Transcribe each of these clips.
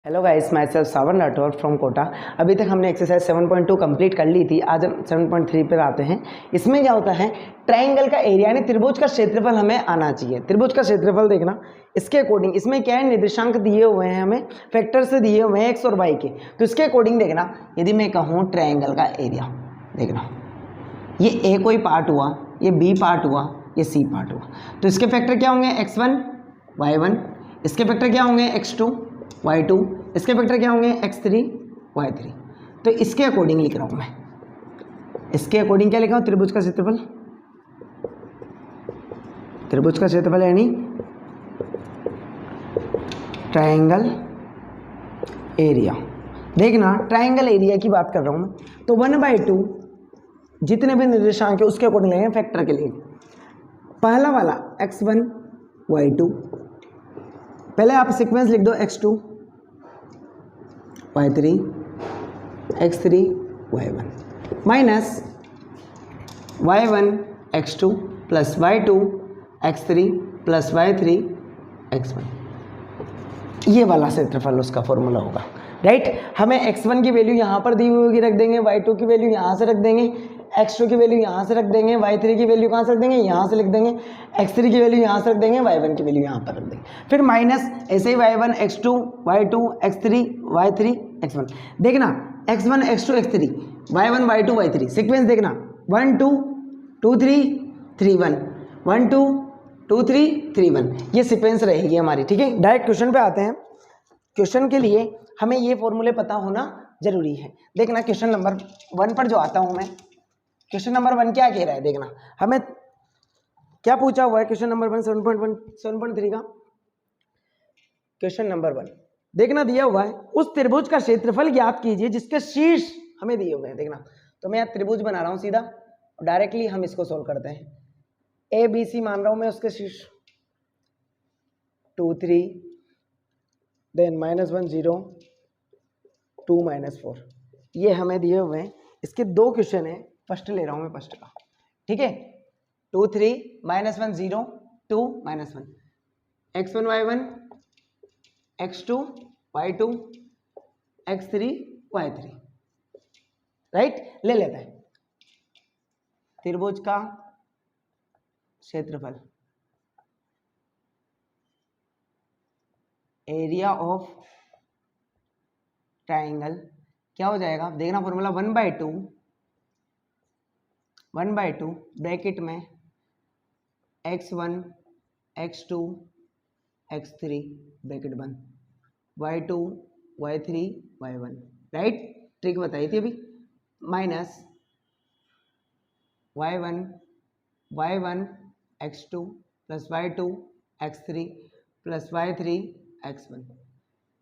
Hello guys, myself Sawan Rathore from Kota. अभी तक हमने एक्सरसाइज 7.2 कंप्लीट कर ली थी। आज हम 7.3 पर आते हैं। इसमें क्या होता है, ट्रायंगल का एरिया यानी त्रिभुज का क्षेत्रफल हमें आना चाहिए। त्रिभुज का क्षेत्रफल देखना, इसके अकॉर्डिंग इसमें क्या है, निर्देशांक दिए हुए हैं हमें, फैक्टर से दिए हुए हैं एक्स और वाई के। तो इसके अकॉर्डिंग देखना, यदि मैं कहूँ ट्रायंगल का एरिया, देखना ये ए कोई पार्ट हुआ, ये बी पार्ट हुआ, ये सी पार्ट हुआ, तो इसके फैक्टर क्या होंगे, x1 y1, इसके फैक्टर क्या होंगे x2 y2, इसके फैक्टर क्या होंगे x3 y3। तो इसके अकॉर्डिंग लिख रहा हूं मैं, इसके अकॉर्डिंग क्या लिखा हूं, त्रिभुज का क्षेत्रफल। त्रिभुज का क्षेत्रफल यानी ट्रायंगल एरिया। देखना, ट्रायंगल एरिया की बात कर रहा हूं मैं, तो 1/2 जितने भी निर्देशांक है उसके अकॉर्डिंग लेंगे फैक्टर के लिए। पहला वाला x1 y2, पहले आप सीक्वेंस लिख दो, x2 y3 x3 y1 minus y1 x2 plus y2 x3 plus y3 x1। ये वाला क्षेत्रफल उसका फॉर्मूला होगा, राइट। हमें x1 की वैल्यू यहाँ पर दी हुई होगी, रख देंगे, y2 की वैल्यू यहाँ से रख देंगे, x2 की वैल्यू यहाँ से रख देंगे, y3 की वैल्यू कहाँ से रख देंगे, यहाँ से लिख देंगे, x3 की वैल्यू यहाँ से रख देंगे, y1 की वैल्यू यहाँ पर रख देंगे। फिर माइनस ऐसे ही y1 x2 y2 x3 y3 x1। देखना x1 x2 x3 y1 y2 y3 sequence देखना, 1 2 2 3 3 1 1 2 2 3 3 1, ये सीक्वेंस रहेगी हमारी, ठीक है। डायरेक्ट क्वेश्चन पे आते हैं। क्वेश्चन के लिए हमें ये फॉर्मूले पता होना जरूरी है। देखना क्वेश्चन नंबर 1 पर जो आता हूं मैं, क्वेश्चन नंबर 1 क्या कह रहा है, देखना हमें क्या पूछा हुआ है। क्वेश्चन नंबर 1 7.1 7.3 का क्वेश्चन नंबर 1 देखना, दिया हुआ है, उस त्रिभुज का क्षेत्रफल ज्ञात कीजिए जिसके शीर्ष हमें दिए हुए हैं। देखना, तो मैं यहाँ त्रिभुज बना रहा हूँ सीधा, और डायरेक्टली हम इसको सोल्व करते हैं। ए बी सी मान रहा हूं मैं, उसके शीर्ष 2 3 देन -1 0 2 -4, ये हमें दिए हुए हैं। इसके दो क्वेश्चन है, फर्स्ट ले रहा हूं मैं, फर्स्ट का, ठीक है। 2 3 -1 0 2 -1 x1 y1 x2 y2 x3 y3, right. ले लेते हैं त्रिभुज का क्षेत्रफल, एरिया ऑफ ट्राइंगल क्या हो जाएगा, देखना फॉर्मूला 1/2 ब्रैकेट में x1 x2 x3 ब्रैकेट बंद, y2 y3 y1, right. Trick बताई थी अभी, minus y1 x2 plus y2 x3 plus y3 x1,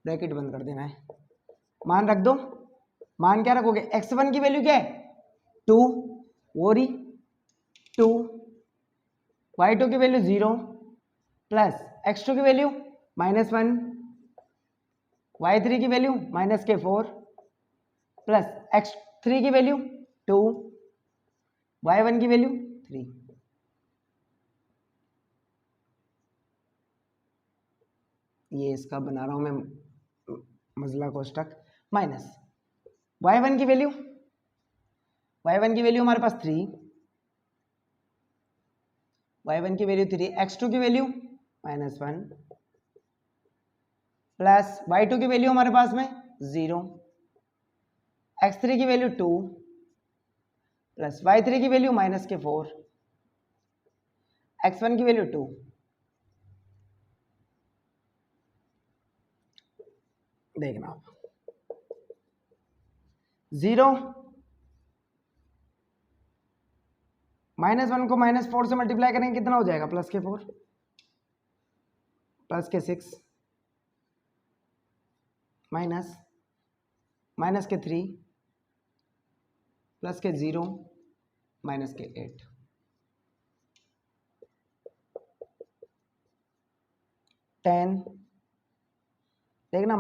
bracket बंद कर देना है। मान रख दो, मान क्या रखोगे, x1 की वैल्यू क्या है 2 वोरी 2, y2 की वैल्यू 0 प्लस x2 की वैल्यू -1, y3 की वैल्यू -4 प्लस x3 की वैल्यू 2, y1 की वैल्यू 3। ये इसका बना रहा हूं मैं मजला कोष्टक, माइनस y1 की वैल्यू, हमारे पास 3, y1 की वैल्यू 3, x2 की वैल्यू -1 प्लस y2 की वैल्यू हमारे पास में 0, x3 की वैल्यू 2 प्लस y3 की वैल्यू -4, x1 की वैल्यू 2। देखना 0 -1 को -4 से मल्टीप्लाई करेंगे, कितना हो जाएगा, +4 +6 -3 +0 -8। टेन, देखना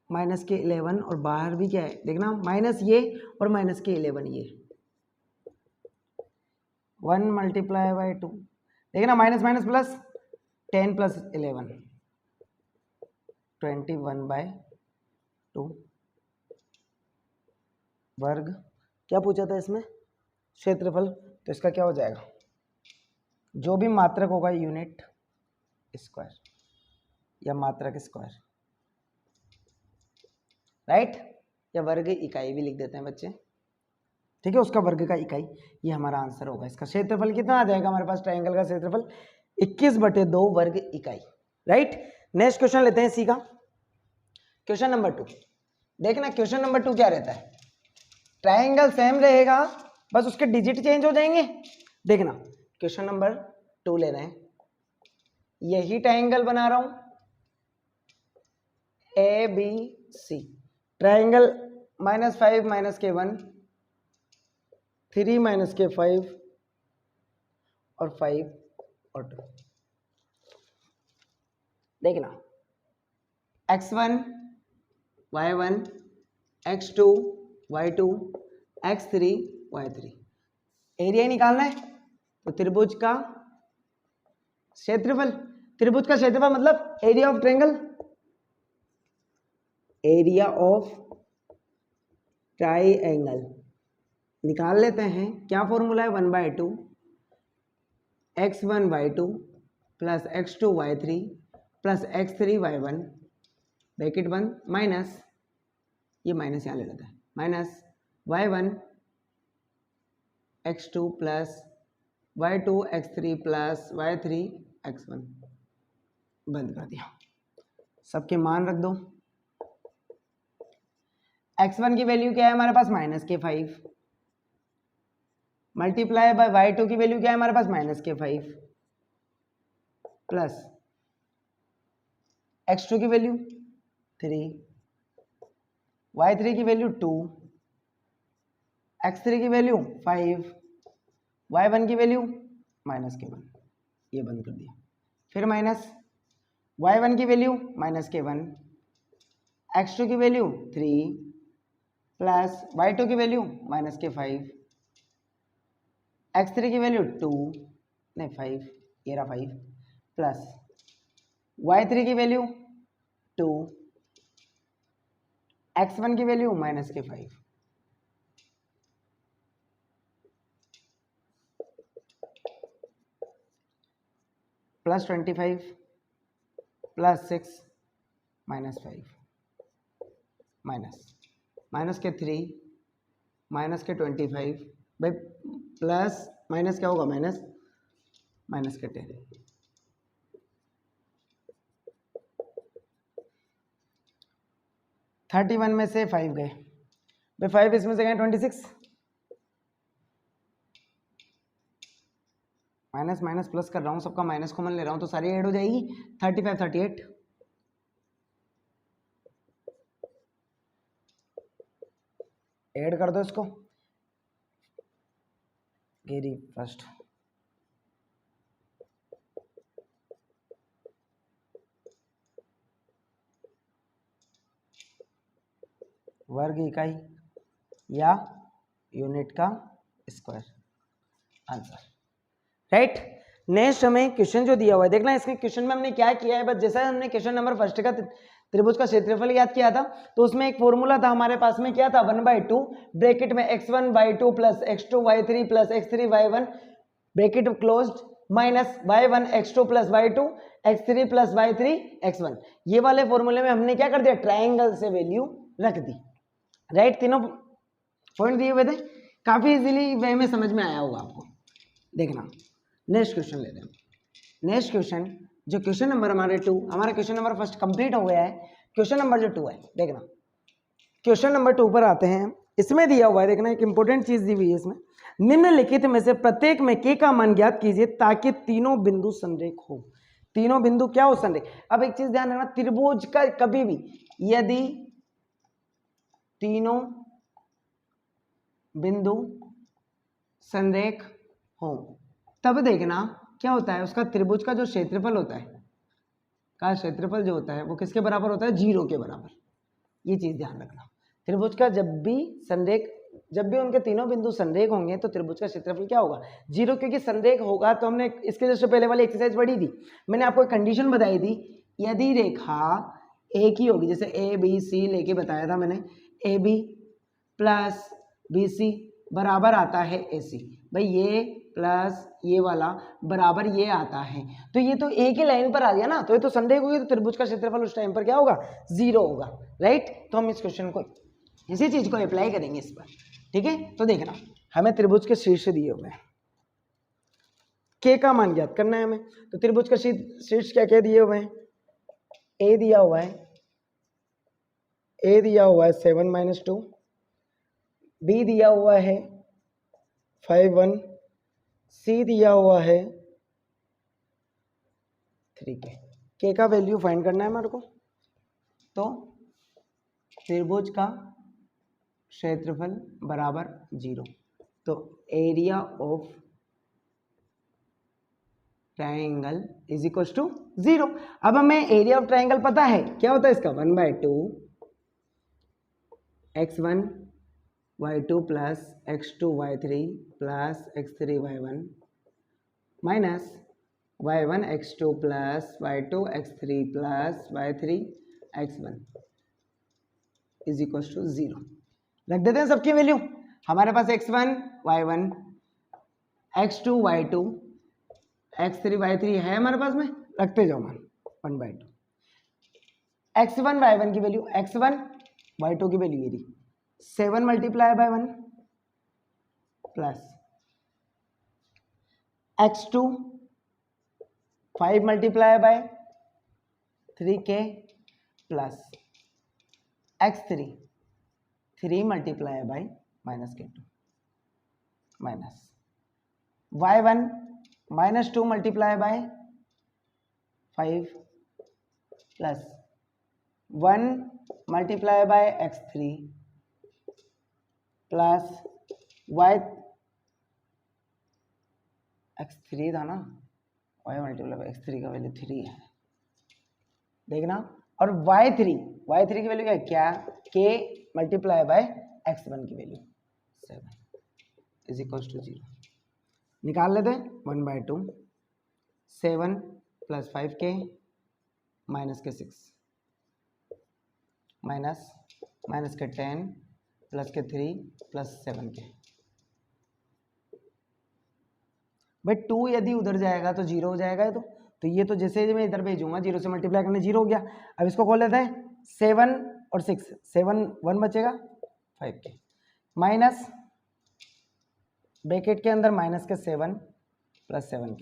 -11 और बाहर भी क्या है, देखना माइनस ये और -11 ये 1 × 2, देखना माइनस माइनस प्लस 10 + 11 21/2 वर्ग। क्या पूछा था इसमें? क्षेत्रफल। तो इसका क्या हो जाएगा, जो भी मात्रक होगा यूनिट स्क्वायर या मात्रक स्क्वायर, राइट, या वर्ग इकाई भी लिख देते हैं बच्चे, ठीक है, उसका वर्ग का इकाई, ये हमारा आंसर होगा। इसका क्षेत्रफल कितना आ जाएगा हमारे पास, ट्रायंगल का क्षेत्रफल 21/2 वर्ग इकाई, राइट। नेक्स्ट क्वेश्चन लेते हैं इसी का, क्वेश्चन नंबर 2। देखना क्वेश्चन नंबर 2 क्या रहता है, ट्रायंगल सेम रहेगा, बस उसके डिजिट चेंज हो जाएंगे। देखना क्वेश्चन नंबर 2 ले रहे हैं, यही ट्रायंगल बना रहा हूं ABC, ट्रायंगल -5 - k1 3 - k5 और 5 और 2। देखना x1 y1 x2 y2 x3 y3, area निकालना है। तो त्रिभुज का क्षेत्रफल, त्रिभुज का क्षेत्रफल मतलब area of triangle, area of triangle निकाल लेते हैं। क्या फॉर्मूला है, 1/2 x1 y2 plus x2 y3 plus x3 y1 bracket बंद माइनस, ये माइनस यहाँ ले लेते हैं, minus y1 x2 plus y2 x3 plus y3 x1, बंद कर दिया। सबके मान रख दो। x1 की वैल्यू क्या है हमारे पास, -k5 मल्टीप्लाई बाय y2 की वैल्यू क्या है हमारे पास, -k5 प्लस x2 की वैल्यू 3, y3 की वैल्यू 2, x3 की वैल्यू 5, y1 की वैल्यू -k1, ये बंद कर दिया। फिर माइनस y1 की वैल्यू -k1, x2 की वैल्यू 3 प्लस y2 की वैल्यू -k5, x3 की वैल्यू 2 नहीं 5, ये रहा 5 प्लस y3 की वैल्यू 2, x1 की value -k5, plus 25 plus 6 -5 minus के 3 माइनस के 25 भाई, प्लस माइनस क्या होगा, माइनस के 10, -31 में से 5 गए भाई, 5 इसमें से गए 26, माइनस माइनस प्लस कर रहा हूँ, सबका माइनस कॉमन ले रहा हूँ तो सारी ऐड हो जाएगी। 35 38 ऐड कर दो इसको, गेरी फर्स्ट वर्ग इकाई या यूनिट का स्क्वायर, आंसर, राइट। नेक्स्ट हमें क्वेश्चन जो दिया हुआ है, देखना इसके क्वेश्चन में हमने क्या किया है, बस जैसा हमने क्वेश्चन नंबर फर्स्ट का त्रिभुज का क्षेत्रफल याद किया था, तो उसमें एक फॉर्मूला था हमारे पास में, क्या था, 1/2 ब्रैकेट में x1 y2 plus x2 y3 plus x3 y1 bracket closed minus y1 x2 plus y2 x3 plus y3 x1। ये वाले फॉर्मूले में हमने क्या कर दिया, ट्रायंगल से वैल्यू रख दी, राइट। तीनों पॉइंट दिए हुए थे, काफी इजीली वे में समझ में आया होगा आपको। देखना नेक्स्ट क्वेश्चन लेते हैं। नेक्स्ट क्वेश्चन जो क्वेश्चन नंबर हमारे 2, हमारा क्वेश्चन नंबर फर्स्ट कंप्लीट हो गया है, क्वेश्चन नंबर जो 2 है, देखना क्वेश्चन नंबर 2 पर आते हैं। इसमें दिया हुआ है, देखना एक इंपॉर्टेंट चीज दी हुई है इसमें, निम्नलिखित में से प्रत्येक में k का मान ज्ञात कीजिए ताकि तीनों बिंदु संरेख हो। तीनों बिंदु क्या हो, संरेख। अब एक चीज ध्यान रखना, त्रिभुज का कभी भी यदि तीनों बिंदु संरेख हो तब देखना क्या होता है, उसका त्रिभुज का जो क्षेत्रफल होता है, का क्षेत्रफल जो होता है वो किसके बराबर होता है, 0 के बराबर। ये चीज ध्यान रखना, त्रिभुज का जब भी संरेख जब भी उनके तीनों बिंदु संरेख होंगे तो त्रिभुज का क्षेत्रफल क्या होगा? 0, क्योंकि संरेख होगा तो हमने इसके जैसे पहले वाली एक्सरसाइज पढ़ी थी, मैंने आपको एक कंडीशन बताई थी, यदि रेखा एक ही होगी, जैसे ए बी सी लेके बताया था मैंने, A B plus B C बराबर आता है ए सी, भाई ये प्लस ये वाला बराबर ये आता है, तो ये तो एक ही लाइन पर आ गया ना, तो ये तो संरेख होगी, तो त्रिभुज का क्षेत्रफल उस टाइम पर क्या होगा? 0 होगा, राइट। तो हम इस क्वेश्चन को, इसी चीज को अप्लाई करेंगे इस पर, ठीक है। तो देखना, हमें त्रिभुज के शीर्ष दिए हुए हैं, के का मान ज्ञात करना है हमें, तो त्रिभुज का शीर्ष क्या क्या दिए हुए हैं? ए दिया हुआ है, ए दिया हुआ है 7 - 2, बी दिया हुआ है 5 1, सी दिया हुआ है 3 के का वैल्यू फाइंड करना है हमारे को। तो त्रिभुज का क्षेत्रफल बराबर 0, तो area of triangle is equal to 0। अब हमें एरिया ऑफ ट्राइंगल पता है, क्या होता है इसका? 1/2 x1 y2 plus x2 y3 plus x3 y1 minus y1 x2 plus y2 x3 plus y3 x1 is equal to 0। रख देते हैं सबकी वैल्यू। हमारे पास x1 y1 x2 y2 x3 y3 है हमारे पास में, रखते जाओ मान 1/2। x1 y1 की वैल्यू, x1 y2 की वैल्यू ये रही 7 × 1 plus x2 5 × 3k plus x3 3 × -k2 minus y1 -2 × 5 plus 1 × x3 plus y x3 था ना, y × x3 का वैल्यू 3 है, देखना। और y3 की वैल्यू क्या है? k × x1 की वैल्यू 7 इज इक्वल टू 0। निकाल लेते हैं 1/2 7 प्लस 5k माइनस के 6 माइनस के 10 प्लस के 3 प्लस 7k। भाई 2 यदि उधर जाएगा तो 0 हो जाएगा, तो ये तो जैसे ही मैं इधर भेजूंगा 0 से मल्टीप्लाई करने 0 हो गया। अब इसको खोल लेते हैं 7 और 6, 7 1 बचेगा 5k माइनस ब्रैकेट के अंदर माइनस के 7 plus 7k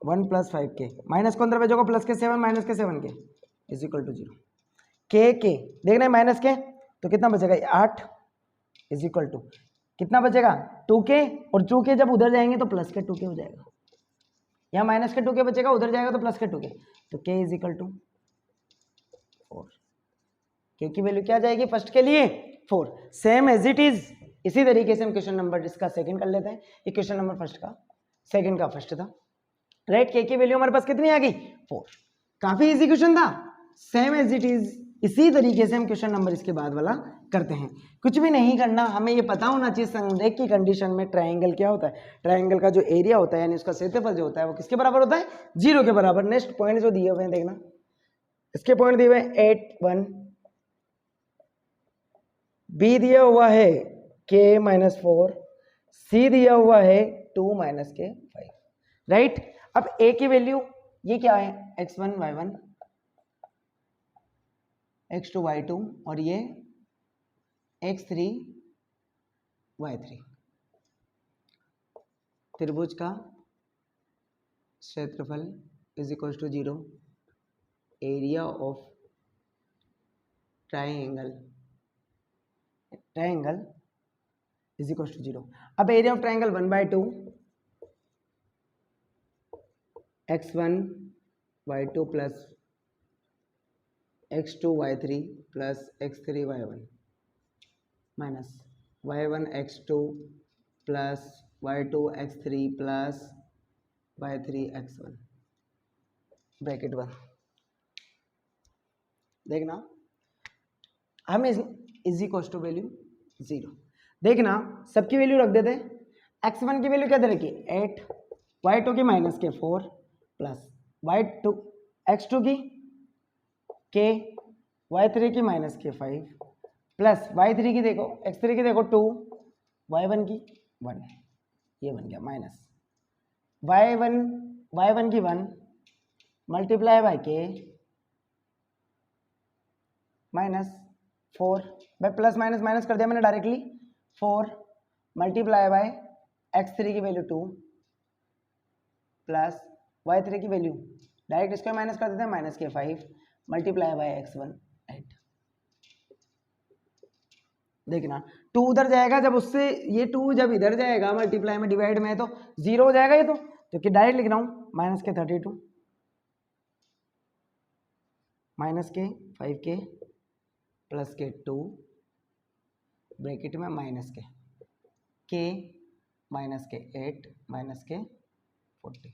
1 plus 5k minus को अंदर भेजोगे प्लस के 7 माइनस के 7k इज इक्वल टू 0। के देखना है माइनस के, तो कितना बचेगा 8 इज इक्वल टू कितना बचेगा 2k, और 2k जब उधर जाएंगे तो प्लस के 2k हो जाएगा, यहाँ माइनस के 2k बचेगा, उधर जाएगा तो प्लस के 2k, तो k is equal to 4। k की वैल्यू क्या जाएगी फर्स्ट के लिए 4, सेम एज इट इज। इसी तरीके से हम क्वेश्चन नंबर इसका सेकंड कर लेते हैं। ये क्वेश्चन नंबर फर्स्ट का, सेकंड का फर्स्ट था, राइट। k की वैल्यू हमारे पास कितनी आ गई 4। काफी इजी क्वेश्चन था, सेम एज इट इज। इसी तरीके से हम क्वेश्चन नंबर इसके बाद वाला करते हैं। कुछ भी नहीं करना, हमें ये पता होना चाहिए संरेख की कंडीशन में ट्राइंगल क्या होता है। ट्राइंगल का जो एरिया होता है यानी उसका क्षेत्रफल जो होता है वो किसके बराबर होता है 0 के बराबर। नेक्स्ट पॉइंट जो दिए हुए हैं देखना, इसके पॉइंट दिए हुए हैं 8 1, बी दिया हुआ है k -4, सी दिया हुआ है 2 - k 5, राइट। अब a की वैल्यू ये क्या है x1 y1 x2 y2 और ये x3 y3। त्रिभुज का क्षेत्रफल is equal to 0, area of triangle is equal to 0। अब area of triangle 1/2 x1 y2 plus x2 y3 plus x3 y1 minus y1 x2 plus y2 x3 plus y3 x1 bracket 1। देखना हम is equal to value 0। देखना सबकी value रख देते। x1 की value क्या दे रखी 8, y2 की -4 प्लस y2 x2 की k, y3 की -5 प्लस y3 की देखो x3 की देखो 2, y1 की 1, ये बन गया माइनस y1 की 1 मल्टीप्लाई बाय k -4 भाई प्लस माइनस माइनस कर दिया मैंने डायरेक्टली 4 मल्टीप्लाई बाय x3 की वैल्यू 2 प्लस y3 की वैल्यू डायरेक्ट इसको माइनस कर देते हैं -5 मल्टीप्लाई बाय x1 8। देखना 2 उधर जाएगा, जब उससे ये 2 जब इधर जाएगा मल्टीप्लाई में डिवाइड में तो 0 हो जाएगा ये तो कि डायरेक्ट लिख रहा हूँ -32 -5k प्लस के 2 ब्रैकेट में -k -8 -k 40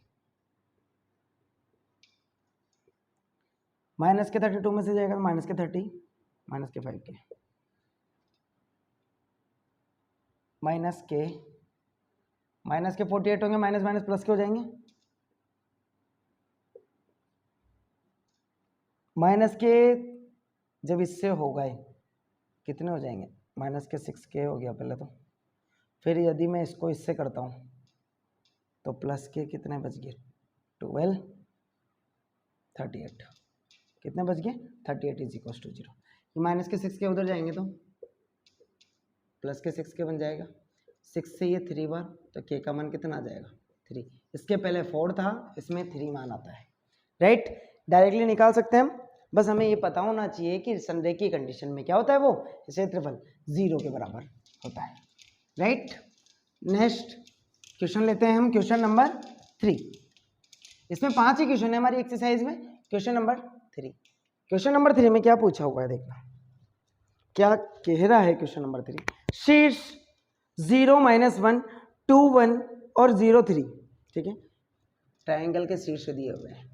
-32 में से जाएगा -30 -5k -के 48 होंगे, माइनस माइनस प्लस के हो जाएंगे, माइनस के जब इससे हो गए कितने हो जाएंगे -के 6k हो गया पहले तो, फिर यदि मैं इसको इससे करता हूँ तो प्लस के कितने बच गए 12 38 कितने बच गए 38 इज इक्वल टू 0। के 6k उधर जाएंगे तो प्लस के 6k बन जाएगा, 6 से ये 3 बार तो k का मान कितना आ जाएगा 3। इसके पहले 4 था, इसमें 3 मान आता है, राइट। डायरेक्टली निकाल सकते हैं हम, बस हमें ये पता होना चाहिए कि संरेखीय कंडीशन में क्या होता है, वो क्षेत्रफल 0 के बराबर होता है, राइट। नेक्स्ट क्वेश्चन लेते हैं हम, क्वेश्चन नंबर 3। इसमें 5 ही क्वेश्चन है हमारी एक्सरसाइज में। क्वेश्चन नंबर 3, क्वेश्चन नंबर 3 में क्या पूछा हुआ है, देखना क्या कह रहा है क्वेश्चन नंबर 3। शीर्ष 0 -1 2 1 और 0 3, ठीक है, ट्रायंगल के शीर्ष दिए हुए हैं,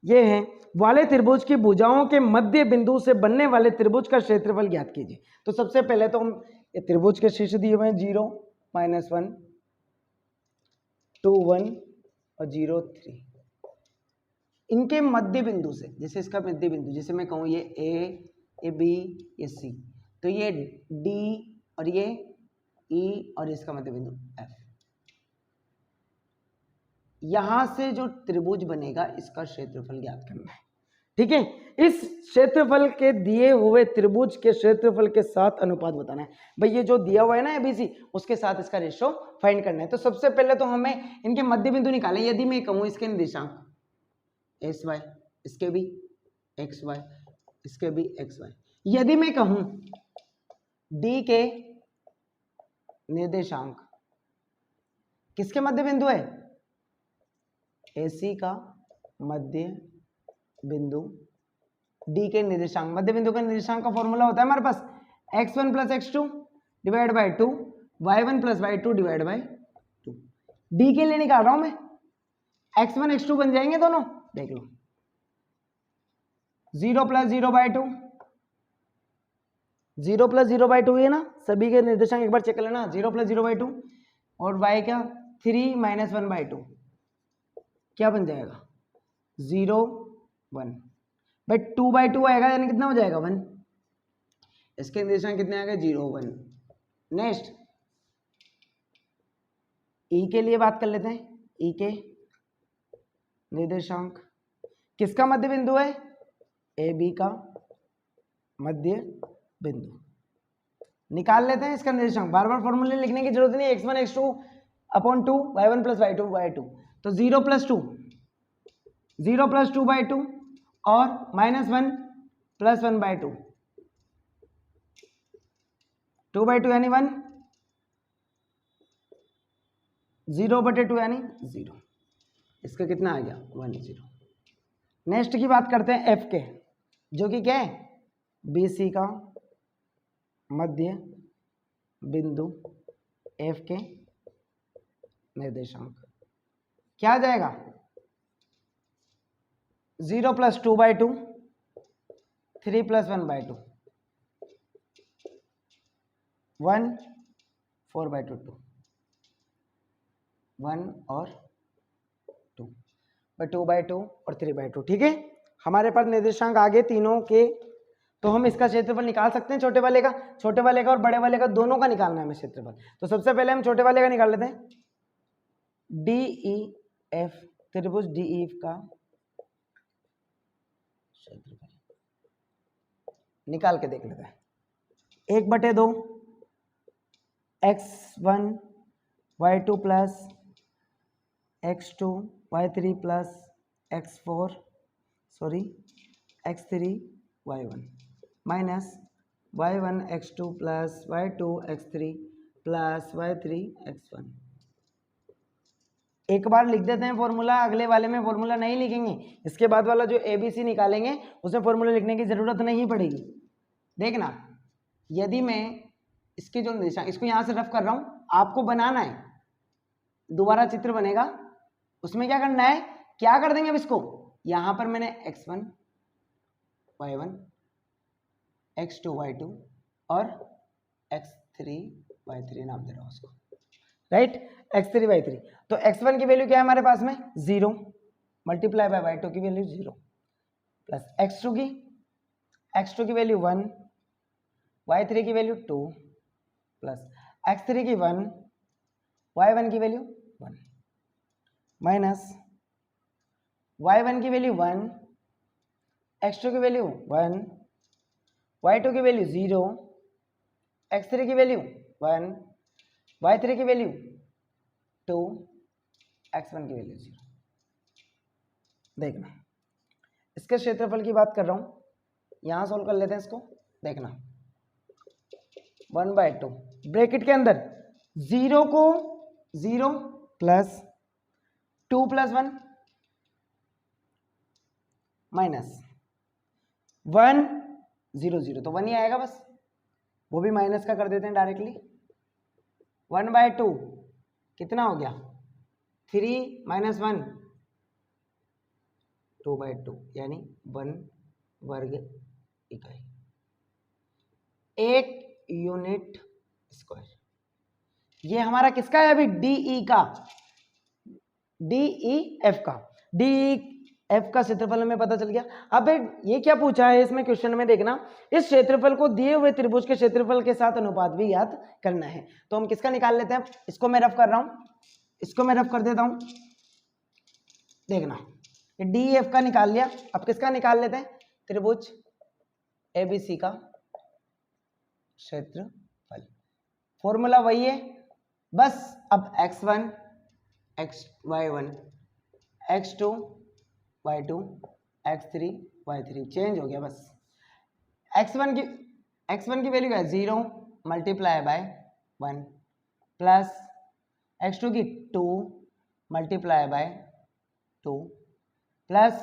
ये हैं वाले त्रिभुज की भुजाओं के मध्य बिंदु से बनने वाले त्रिभुज का क्षेत्रफल ज्ञात कीजिए। तो सबसे पहले तो हम ये त्रिभुज के शीर्ष दिए हुए हैं 0 -1 2 1 और 0 3, इनके मध्य बिंदु से, जैसे इसका मध्य बिंदु जैसे मैं कहूँ ये ए बी ये सी, तो ये डी और ये ई और इसका मध्य बिंदु एफ, यहां से जो त्रिभुज बनेगा इसका क्षेत्रफल ज्ञात करना है, ठीक है। इस क्षेत्रफल के दिए हुए त्रिभुज के क्षेत्रफल के साथ अनुपात बताना है। भाई ये जो दिया हुआ है ना एबीसी, उसके साथ इसका रेशो फाइंड करना है। तो सबसे पहले तो हमें इनके मध्य बिंदु निकालें। यदि मैं कहूं इसके निर्देशांक एस वाई, इसके भी एक्स वाई, इसके भी एक्स वाई, यदि मैं कहूं डी के निर्देशांक किसके मध्य बिंदु है, AC का मध्य बिंदु, D के निर्देशांक, मध्य बिंदु का निर्देशांक का फॉर्मूला होता है हमारे पास x1 + x2 divide by 2, y1 + y2 divide by 2। D के लिए निकाल रहा हूं मैं, x1 x2 बन जाएंगे दोनों, देख लो 0 + 0/2, 0 + 0/2 है ना, सभी के निर्देशांक एक बार चेक कर लेना, 0 + 0/2 और y क्या 3 - 1/2 क्या बन जाएगा 0 1 भाई 2/2 आएगा यानी कितना हो जाएगा 1, इसके निर्देशांक कितने आ गए 0 1। नेक्स्ट ई के लिए बात कर लेते हैं, ई के निर्देशांक किसका मध्य बिंदु है, ए बी का मध्य बिंदु, निकाल लेते हैं इसका निर्देशांक। बार बार फॉर्मूले लिखने की जरूरत नहीं है, x1 x2/2 y1 + y2/2, तो 0 + 2 0 + 2/2 और -1 + 1/2, 2/2 यानी 1, 0/2 यानी 0, इसका कितना आ गया 1 0। नेक्स्ट की बात करते हैं एफ के, जो कि क्या है BC का मध्य बिंदु, एफ के निर्देशांक क्या आ जाएगा 0 + 2/2 3 + 1/2, 1 4/2 2, 1 और 2 2/2 और 3/2। ठीक है, हमारे पास निर्देशांक आ गए तीनों के। तो हम इसका क्षेत्रफल निकाल सकते हैं, छोटे वाले का और बड़े वाले का, दोनों का निकालना है हमें क्षेत्रफल। तो सबसे पहले हम छोटे वाले का निकाल लेते हैं। DEF, त्रिभुज DEF का क्षेत्रफल निकाल के देख लेते हैं। 1/2 x1 y2 plus x2 y3 plus x4 x3 y1 minus y1 x2 plus y2 x3 plus y3 x1। एक बार लिख देते हैं फॉर्मूला, अगले वाले में फॉर्मूला नहीं लिखेंगे। इसके बाद वाला जो ABC निकालेंगे उसमें फॉर्मूला लिखने की जरूरत नहीं पड़ेगी। देखना, यदि मैं इसके जो निर्देशांक, इसको यहां से रफ कर रहा हूं, आपको बनाना है, दोबारा चित्र बनेगा, उसमें क्या करना है, क्या कर देंगे अब इसको, यहां पर मैंने x1 y1 x2 y2 और x3 y3 नाम दे रहा हूं उसको, राइट, x3 y3। तो x1 की वैल्यू क्या है हमारे पास में 0 मल्टीप्लाई बाय y2 की वैल्यू 0 प्लस x2 की वैल्यू 1, y3 की वैल्यू 2 प्लस x3 की 1, y1 की वैल्यू 1 माइनस y1 की वैल्यू 1, x2 की वैल्यू 1, y2 की वैल्यू 0, x3 की वैल्यू 1, y3 की वैल्यू 2, x1 की वैल्यू 0। देखना, इसके क्षेत्रफल की बात कर रहा हूं, यहां सॉल्व कर लेते हैं इसको। देखना 1/2 ब्रैकेट के अंदर 0 को 0 प्लस 2 प्लस 1 माइनस 1 0 0, तो 1 ही आएगा बस, वो भी माइनस का कर देते हैं डायरेक्टली। 1/2 कितना हो गया 3 माइनस 1 2/2 यानी 1 वर्ग इकाई, 1 यूनिट स्क्वायर। ये हमारा किसका है अभी, DEF का DEF का क्षेत्रफल हमें पता चल गया। अब ये क्या पूछा है इसमें क्वेश्चन में, देखना, इस क्षेत्रफल को दिए हुए त्रिभुज के क्षेत्रफल के साथ अनुपात भी ज्ञात करना है। तो हम किसका निकाल लेते हैं, इसको मैं रफ कर रहा हूं, इसको मैं रफ कर देता हूं। देखना, DEF का निकाल लिया, अब किसका निकाल लेते हैं, त्रिभुज ABC का क्षेत्रफल। फॉर्मूला वही है, बस अब x1 y1 x2 y2 x3 y3 change हो गया बस। x1 की वैल्यू क्या है 0 मल्टीप्लाई बाय 1 प्लस x2 की 2 मल्टीप्लाई बाय 2 प्लस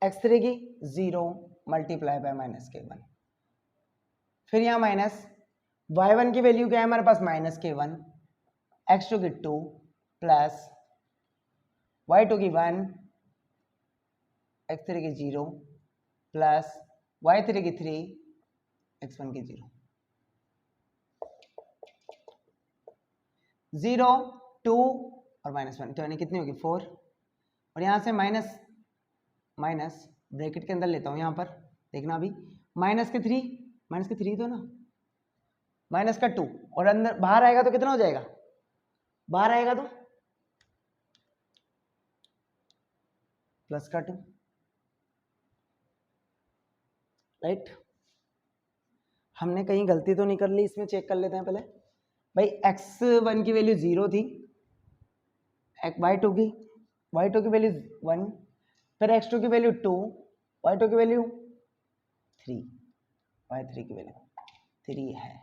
x3 की 0 मल्टीप्लाई बाय माइनस के 1, फिर यहाँ माइनस y1 की वैल्यू क्या है हमारे पास माइनस के 1, x2 की 2 प्लस y2 की 1, x3 की 0 प्लस y3 की 3, x1 की 0, 0 2 और माइनस 1, तो यानी कितनी होगी 4, और यहाँ से माइनस ब्रैकेट के अंदर लेता हूँ, यहाँ पर देखना, अभी माइनस के 3 तो ना, माइनस का 2 और अंदर बाहर आएगा तो कितना हो जाएगा, बाहर आएगा तो प्लस का 2, राइट। हमने कहीं गलती तो नहीं कर ली, इसमें चेक कर लेते हैं पहले भाई। x1 की वैल्यू 0 थी, y2 की वैल्यू 1, फिर x2 की वैल्यू 2, y2 की वैल्यू 3, y3 की वैल्यू 3 है,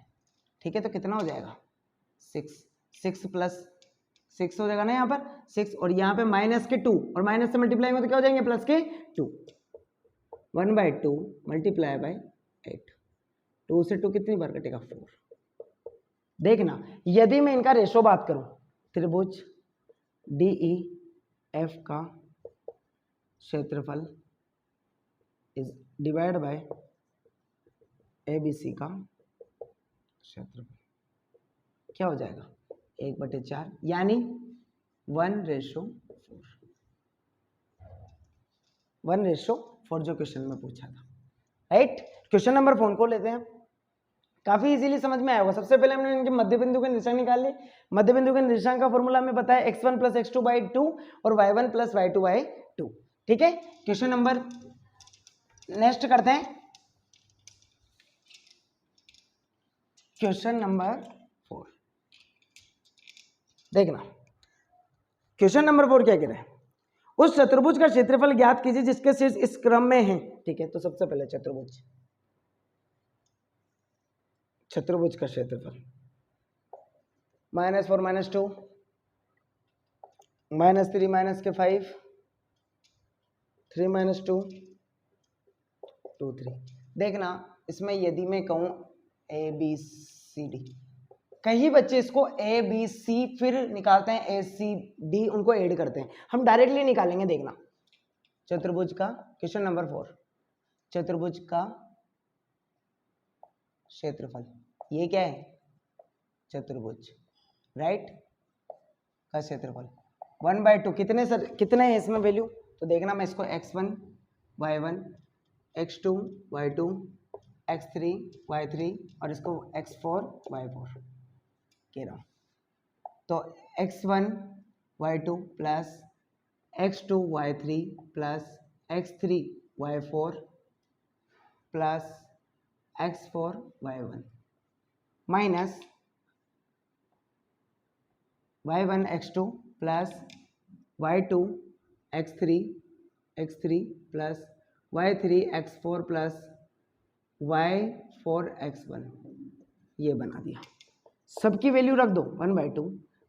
ठीक है। तो कितना हो जाएगा 6 प्लस 6 हो जाएगा ना यहाँ पर 6, और यहाँ पे माइनस के 2 और माइनस से मल्टीप्लाई में तो क्या हो जाएंगे प्लस के 2, 1/2 मल्टीप्लाई बाय 8, 2 से 2 कितनी बार कटेगा 4। देखना, यदि मैं इनका रेशो बात करूं, त्रिभुज DEF का क्षेत्रफल इज डिवाइड बाय ABC का क्षेत्रफल क्या हो जाएगा 1/4 यानी 1:4, 1:4 जो क्वेश्चन में पूछा था, राइट। क्वेश्चन नंबर 4 को लेते हैं, काफी इजीली समझ में आया होगा। सबसे पहले हमने इनके मध्य बिंदु के निर्देशांक निकाल लिए। मध्य बिंदु के निर्देशांक का फॉर्मूला हमें पता है x1 + x2/2 और y1 + y2/2, ठीक है। क्वेश्चन नंबर नेक्स्ट करते हैं, क्वेश्चन नंबर 4 देखना। क्वेश्चन नंबर 4 क्या कह रहा है, उस चतुर्भुज का क्षेत्रफल ज्ञात कीजिए जिसके शीर्ष इस क्रम में है, ठीक है। तो सबसे पहले चतुर्भुज का क्षेत्रफल -4 -2 -3 -5 3 -2 2 3। देखना इसमें यदि मैं कहूं ABCD, कई बच्चे इसको ABC फिर निकालते हैं ACD, उनको ऐड करते हैं, हम डायरेक्टली निकालेंगे। देखना चतुर्भुज का, क्वेश्चन नंबर 4, चतुर्भुज का क्षेत्रफल, ये क्या है चतुर्भुज, राइट, का क्षेत्रफल 1/2 कितने हैं इसमें वैल्यू, तो देखना मैं इसको x1 y1 x2 y2 x3 y3 और इसको x4 y4 कह रहा हूँ। तो x1 y2 plus x2 y3 plus x3 y4 plus x4 y1 minus y1 x2 plus y2 x3 plus y3 x4 plus y4 x1, ये बना दिया। सबकी वैल्यू रख दो 1/2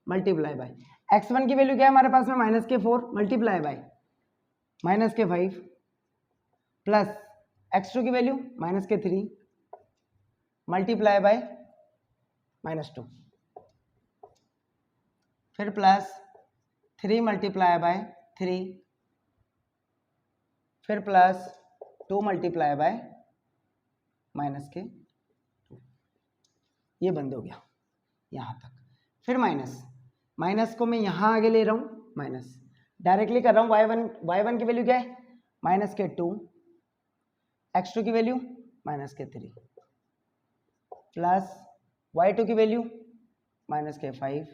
मल्टीप्लाई बाय x1 की वैल्यू क्या है हमारे पास में -4 मल्टीप्लाई बाय -5 प्लस x2 की वैल्यू -3 मल्टीप्लाई बाय -2 फिर प्लस 3 मल्टीप्लाई बाय 3 फिर प्लस 2 मल्टीप्लाई बाय -2, ये बंद हो गया यहाँ तक। फिर माइनस को मैं यहाँ आगे ले रहा हूँ, माइनस डायरेक्टली कर रहा हूँ। y1 की वैल्यू क्या है -2, x2 की वैल्यू -3 प्लस y2 की वैल्यू -5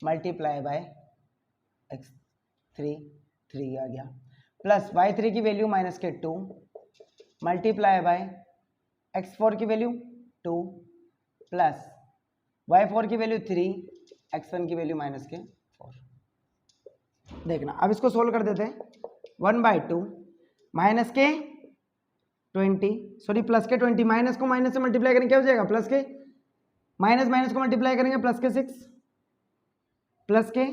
मल्टीप्लाई बाय x3 3 आ गया, प्लस y3 की वैल्यू -2 मल्टीप्लाई बाय x4 की वैल्यू 2 प्लस y4 की वैल्यू 3 x1 की वैल्यू -4। देखना अब इसको सोल्व कर देते हैं। 1/2 प्लस के 20 माइनस को माइनस से मल्टीप्लाई करेंगे क्या हो जाएगा, प्लस के माइनस को मल्टीप्लाई करेंगे प्लस के 6 प्लस के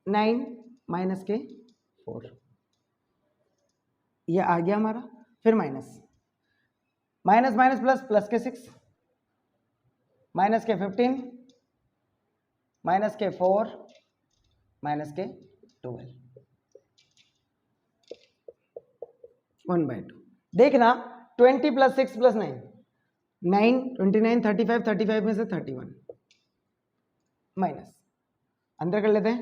9 माइनस के 4, ये आ गया हमारा। फिर माइनस प्लस के 6 माइनस के 15 माइनस के 4 माइनस के 12 1/2। देखना 20 + 6 + 9 29 35 में से 31 माइनस अंदर कर लेते हैं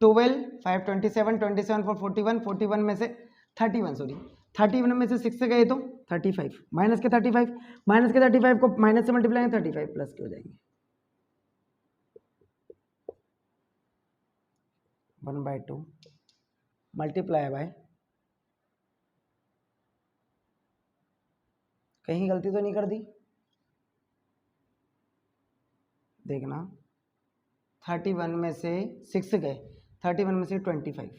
12 5 27 27 4 41 में से 31 में से 6 से गए तो 35 माइनस के 35 को माइनस से मल्टीप्लाई करें 35 प्लस के हो जाएंगे 1/2 मल्टीप्लाई बाय, कहीं गलती तो नहीं कर दी, देखना 31 में से 6 गए, 31 में से 25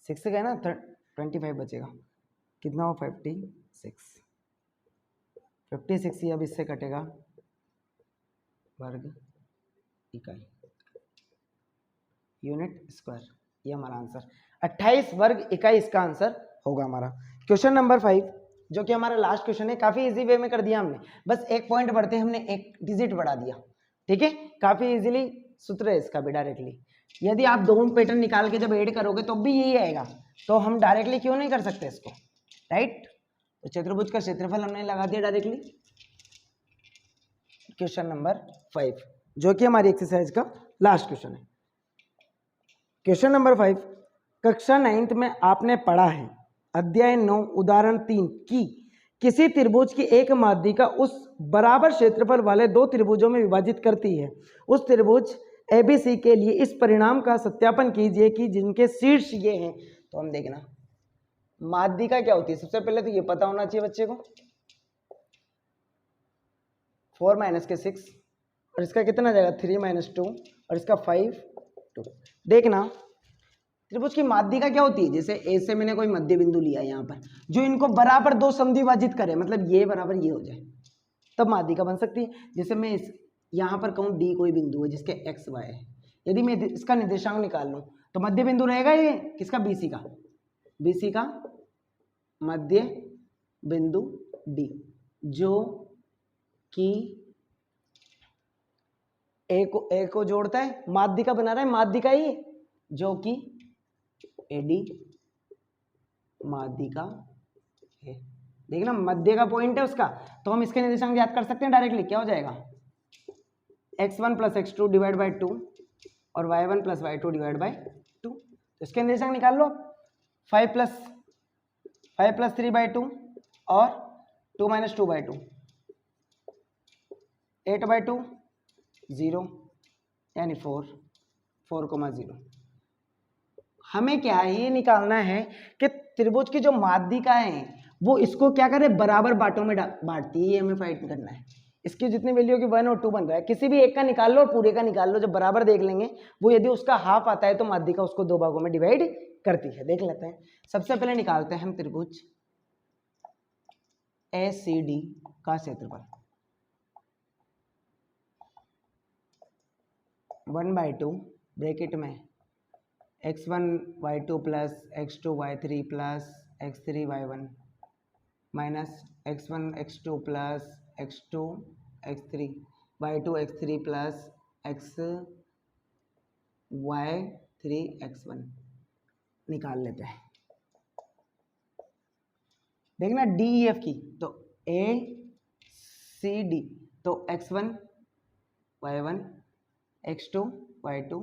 6 गए ना, 25 बचेगा, कितना हो 56 ही अब इससे कटेगा वर्ग इकाई यूनिट स्क्वायर, ये हमारा आंसर 28 वर्ग इकाई इसका आंसर होगा हमारा। क्वेश्चन नंबर 5 जो कि हमारा लास्ट क्वेश्चन है, काफी इजी वे में कर दिया हमने, बस एक पॉइंट बढ़ते हमने एक डिजिट बढ़ा दिया, ठीक है। काफी इजीली सूत्र है इसका भी डायरेक्टली, यदि आप दोनों पैटर्न निकाल के जब ऐड करोगे तो भी यही आएगा, तो हम डायरेक्टली क्यों नहीं कर सकते इसको, राइट। तो चतुर्भुज का क्षेत्रफल हमने लगा दिया डायरेक्टली। क्वेश्चन नंबर 5 जो कि हमारी एक्सरसाइज का लास्ट क्वेश्चन है। क्वेश्चन नंबर 5, कक्षा 9th में आपने पढ़ा है अध्याय 9 उदाहरण 3 की किसी त्रिभुज की एक माध्यिका उस बराबर क्षेत्रफल वाले दो त्रिभुजों में विभाजित करती है। उस त्रिभुज ABC के लिए इस परिणाम का सत्यापन कीजिए कि जिनके शीर्ष ये हैं। तो हम देखना माध्यिका क्या होती है। सबसे पहले तो ये पता होना चाहिए बच्चे को 4 माइनस के 6 और इसका कितना जाएगा 3 माइनस 2 और इसका 5 2। देखना त्रिभुज की माध्यिका क्या होती है। जैसे ए से मैंने कोई मध्य बिंदु लिया यहाँ पर जो इनको बराबर दो समद्विभाजित करे, मतलब ये बराबर ये हो जाए, तब माध्यिका बन सकती है। जैसे मैं यहाँ पर कहूँ डी कोई बिंदु है जिसके एक्स वाई है, यदि मैं इसका निर्देशांक निकाल लूँ तो मध्य बिंदु रहेगा ये किसका BC का मध्य बिंदु डी जो कि ए को जोड़ता है, माध्यिका बना रहा है, माध्यिका ही जो कि AD माध्यिका है। देखना मध्य का पॉइंट है उसका, तो हम इसके निर्देशांक याद कर सकते हैं डायरेक्टली। क्या हो जाएगा x1 plus x2 divide by 2 और y1 plus y2 divide by 2। तो इसके निर्देशांक निकाल लो। 5 प्लस 3 बाई 2 और 2 माइनस 2 बाई 2, 8 बाई 2 0 यानी 4,0। हमें क्या है ये निकालना है कि त्रिभुज की जो माध्यिका है वो इसको क्या करे बराबर बांटों में बांटती है। ये हमें फाइंड करना है। इसकी जितनी वैल्यू की 1 और 2 बन रहा है, किसी भी एक का निकाल लो और पूरे का निकाल लो, जब बराबर देख लेंगे वो यदि उसका हाफ आता है तो माध्यिका उसको दो भागों में डिवाइड करती है। देख लेते हैं। सबसे पहले निकालते हैं हम त्रिभुज ACD का क्षेत्रफल 1/2 ब्रैकेट में x1 y2 plus x2 y3 plus x3 y1 minus x1 x2 plus x2 x3 y2 x3 plus x y3 x1 निकाल लेते हैं। देखना DEF की, तो ACD तो x1 y1 x2 y2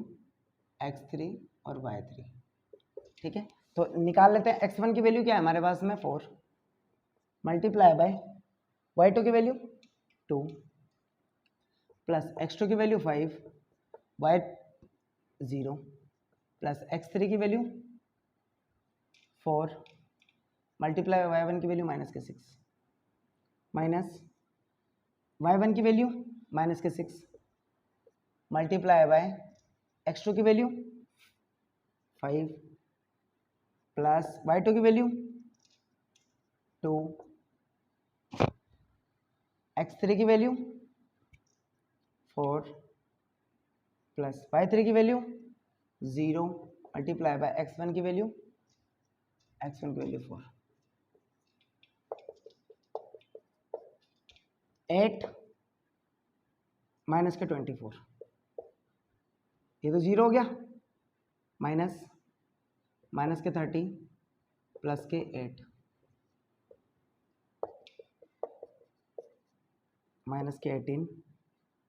x3 और y3, ठीक है। तो निकाल लेते हैं। x1 की वैल्यू क्या है हमारे पास में 4 मल्टीप्लाई बाय y2 की वैल्यू 2 प्लस x2 की वैल्यू 5 y0 प्लस x3 की वैल्यू 4 मल्टीप्लाई y1 की वैल्यू माइनस के 6 माइनस y1 की वैल्यू माइनस के 6 मल्टीप्लाई बाय x2 की वैल्यू 5 प्लस y2 की वैल्यू 2 x3 की वैल्यू 4 प्लस y3 की वैल्यू 0 मल्टीप्लाई बाय x1 की वैल्यू 4 8 माइनस के 24, ये तो 0 हो गया, माइनस के 30 प्लस के 8 माइनस के 18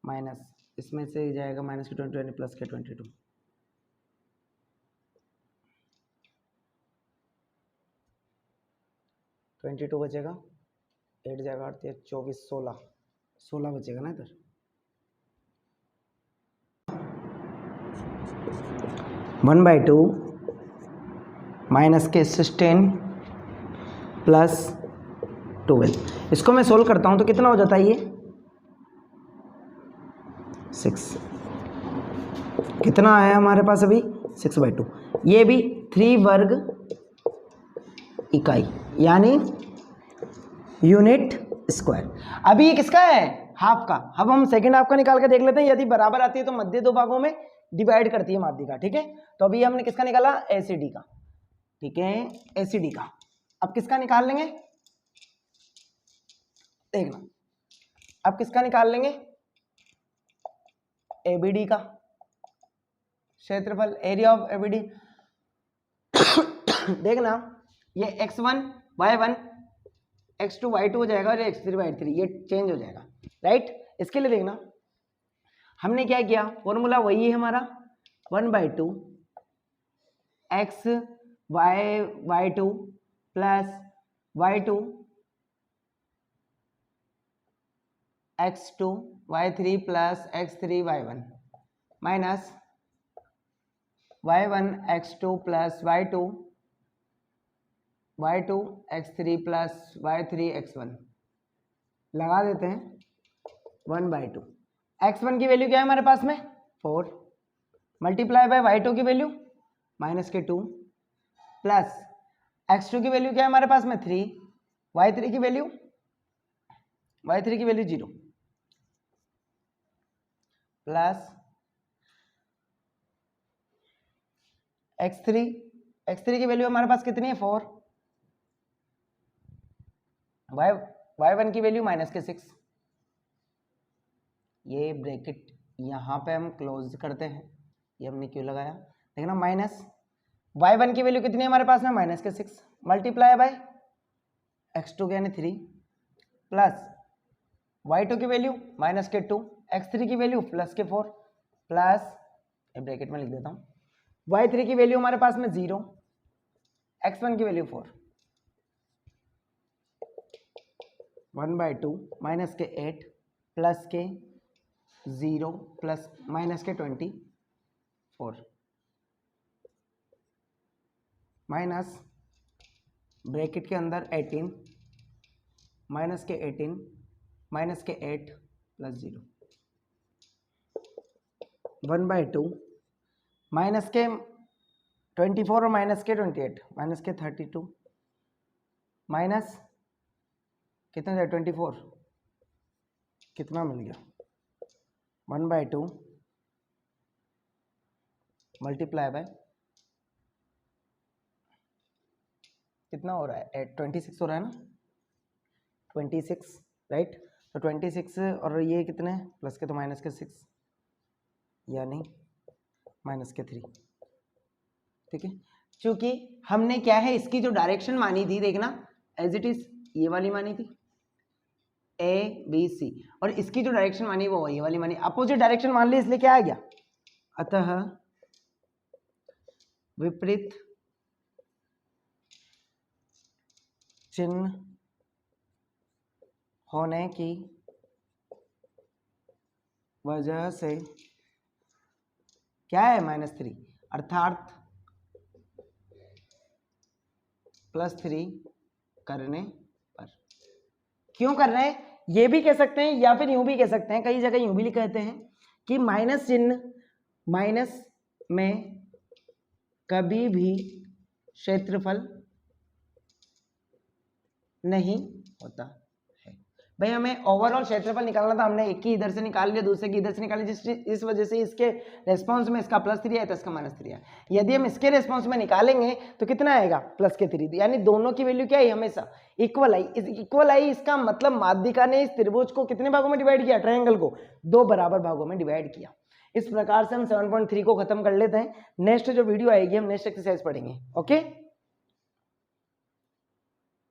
माइनस इसमें से जाएगा माइनस के 20 प्लस के 22 22 बचेगा, 8 जाएगा 8 24 16 बचेगा ना इधर। 1/2 माइनस के 16 प्लस 12, इसको मैं सोल्व करता हूँ तो कितना हो जाता है ये 6। कितना आया हमारे पास अभी 6/2, ये भी 3 वर्ग इकाई यानी यूनिट स्क्वायर। अभी ये किसका है हाफ का। अब हम सेकंड हाफ का निकाल के देख लेते हैं। यदि बराबर आती है तो मध्य दो भागों में डिवाइड करती है माध्यिका, ठीक है। तो अभी हमने किसका निकाला ACD का, ठीक है ACD का। अब किसका निकाल लेंगे देखना, अब किसका निकाल लेंगे ABD का क्षेत्रफल, एरिया ऑफ ABD। देखना ये x1 y1 x2 y2 हो जाएगा और x3 y3 ये चेंज हो जाएगा, राइट। इसके लिए देखना हमने क्या किया, फॉर्मूला वही है हमारा 1/2 x y2 plus y2 x2 y3 plus x3 y1 minus y1 x2 plus y2 x3 plus y3 x1 लगा देते हैं 1/2। x1 की वैल्यू क्या है हमारे पास में 4 मल्टीप्लाई बाय y2 की वैल्यू -2 प्लस x2 की वैल्यू क्या है हमारे पास में 3 y3 की वैल्यू 0 प्लस x3 की वैल्यू हमारे पास कितनी है 4 y1 की वैल्यू -6। ये ब्रैकेट यहाँ पे हम क्लोज करते हैं, ये हमने क्यों लगाया देखना, माइनस y1 की वैल्यू कितनी है हमारे पास में -6 मल्टीप्लाई बाय x2 यानी 3 प्लस y2 की वैल्यू -2 x3 की वैल्यू +4 प्लस ब्रैकेट में लिख देता हूँ y3 की वैल्यू हमारे पास में 0 x1 की वैल्यू 4 1/2 -8 प्लस के 0 प्लस -24 माइनस ब्रैकेट के अंदर 18 -18 -8 प्लस 0 1/2 -24 और -28 -32 माइनस कितना है 24 कितना मिल गया 1/2 मल्टीप्लाई बाय कितना हो रहा है 26 हो रहा है ना 26 राइट। तो 26 और ये कितने प्लस के तो -6 यानी -3 ठीक है। क्योंकि हमने क्या है इसकी जो डायरेक्शन मानी थी देखना एज इट इज ये वाली मानी थी ABC और इसकी जो डायरेक्शन मानी वो ये वाली मानी, अपोजिट डायरेक्शन मान ली इसलिए क्या आ गया, अतः विपरीत चिन्ह होने की वजह से क्या है -3 अर्थात +3 करने पर। क्यों कर रहे हैं ये भी कह सकते हैं या फिर यूं भी कह सकते हैं, कई जगह यूं भी कहते हैं कि माइनस चिन्ह माइनस में कभी भी क्षेत्रफल नहीं होता है। भाई हमें ओवरऑल क्षेत्रफल निकालना था, हमने एक की इधर से निकाल लिया दूसरे की इधर से निकाल लिया, इस वजह से इसके रेस्पॉन्स में इसका +3 है तो इसका -3 है। यदि हम इसके रेस्पॉन्स में निकालेंगे तो कितना आएगा +3, यानी दोनों की वैल्यू क्या है हमेशा इक्वल आई। इक्वल आई इसका मतलब माध्यिका ने इस त्रिभुज को कितने भागों में डिवाइड किया, ट्रायंगल को 2 बराबर भागों में डिवाइड किया। इस प्रकार से हम 7.3 को खत्म कर लेते हैं। नेक्स्ट जो वीडियो आएगी हम नेक्स्ट एक्सरसाइज पढ़ेंगे। ओके।